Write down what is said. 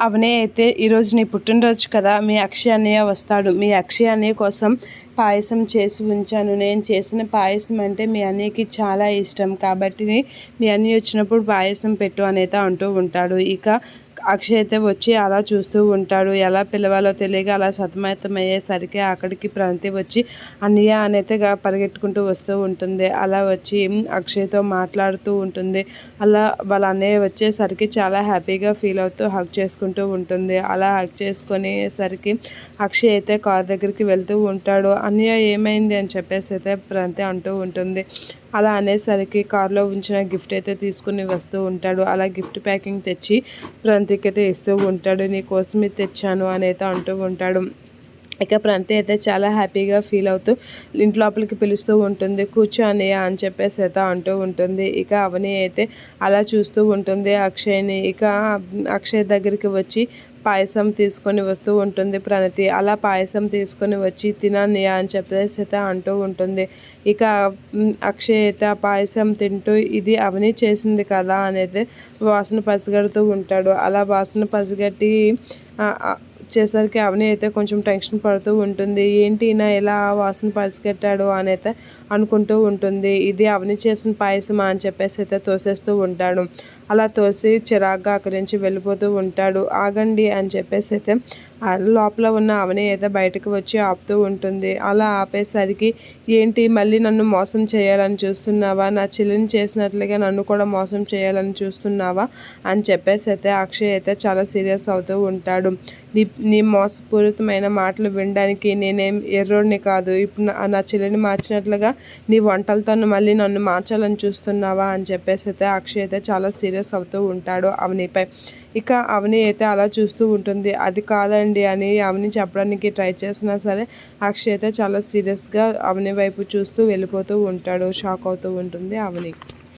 అవనే అయితే ఈరోజు నీ పుట్టినరోజు కదా, మీ అక్షయ్ అన్నయ్య వస్తాడు. మీ అక్షయ్ అన్నయ్య కోసం పాయసం చేసి ఉంచాను. నేను చేసిన పాయసం అంటే మీ అన్నయ్యకి చాలా ఇష్టం కాబట్టి మీ అన్నయ్య వచ్చినప్పుడు పాయసం పెట్టు అనేది అంటూ ఉంటాడు. ఇక అక్షయ్ అయితే వచ్చి అలా చూస్తూ ఉంటాడు. ఎలా పిలవాలో తెలియక అలా సతమతమయ్యేసరికి అక్కడికి ప్రణతి వచ్చి అన్నయ్య అనేది పరిగెట్టుకుంటూ వస్తూ ఉంటుంది. అలా వచ్చి అక్షయ్తో మాట్లాడుతూ ఉంటుంది. అలా వాళ్ళ అన్నయ్య వచ్చేసరికి చాలా హ్యాపీగా ఫీల్ అవుతూ హగ్ చేసుకుంటూ ఉంటుంది. అలా హగ్ చేసుకునేసరికి అక్షయ్ అయితే కార్ దగ్గరికి వెళ్తూ ఉంటాడు. అన్నయ్య ఏమైంది అని చెప్పేసి అయితే ప్రణతి అంటూ ఉంటుంది. అలా అనేసరికి కారులో ఉంచిన గిఫ్ట్ అయితే తీసుకుని వస్తూ ఉంటాడు. అలా గిఫ్ట్ ప్యాకింగ్ తెచ్చి ప్రణతికి అయితే ఇస్తూ ఉంటాడు. నీ కోసం ఇది తెచ్చాను అనేది అంటూ ఉంటాడు. ఇక ప్రణతి అయితే చాలా హ్యాపీగా ఫీల్ అవుతూ ఇంట్లోపలికి పిలుస్తూ ఉంటుంది. కూర్చో అన్నయ్య అని చెప్పేసి అయితే అంటూ ఉంటుంది. ఇక అవని అయితే అలా చూస్తూ ఉంటుంది అక్షయ్ని. ఇక అక్షయ్ దగ్గరికి వచ్చి పాయసం తీసుకొని వస్తూ ఉంటుంది ప్రణతి. అలా పాయసం తీసుకొని వచ్చి తినన్నయ్య అని చెప్పేసి అయితే అంటూ ఉంటుంది. ఇక అక్షయ్ అయితే ఆ పాయసం తింటూ ఇది అవని చేసింది కదా అనేది వాసన పసిగడుతూ ఉంటాడు. అలా వాసన పసిగట్టి వచ్చేసరికి అవని అయితే కొంచెం టెన్షన్ పడుతూ ఉంటుంది. ఏంటి ఈయన ఎలా వాసన పసిగట్టాడు అని అయితే అనుకుంటూ ఉంటుంది. ఇది అవని చేసిన పాయసమా అని చెప్పేసి అయితే తోసేస్తూ ఉంటాడు. అలా తోసి చిరాగ్గా అక్కడి నుంచి వెళ్ళిపోతూ ఉంటాడు. ఆగండి అని చెప్పేసి అయితే లోపల ఉన్న అవని అయితే బయటకు వచ్చి ఆపుతూ ఉంటుంది. అలా ఆపేసరికి ఏంటి మళ్ళీ నన్ను మోసం చేయాలని చూస్తున్నావా, నా చెల్లిని చేసినట్లుగా నన్ను కూడా మోసం చేయాలని చూస్తున్నావా అని చెప్పేసి అయితే అక్షయ్ అయితే చాలా సీరియస్ అవుతూ ఉంటాడు. నీ మోసపూరితమైన మాటలు వినడానికి నేనేం ఎర్రోడిని కాదు. ఇప్పుడు నా చెల్లిని మార్చినట్లుగా నీ వంటలతో మళ్ళీ నన్ను మార్చాలని చూస్తున్నావా అని చెప్పేసి అయితే అక్షయ్ అయితే చాలా సీరియస్ అవుతూ ఉంటాడు అవనిపై. ఇక అవని అయితే అలా చూస్తూ ఉంటుంది. అది కాదండి అని అవని చెప్పడానికి ట్రై చేసినా సరే అక్షయ్ అయితే చాలా సీరియస్గా అవని వైపు చూస్తూ వెళ్ళిపోతూ ఉంటాడు. షాక్ అవుతూ ఉంటుంది అవని.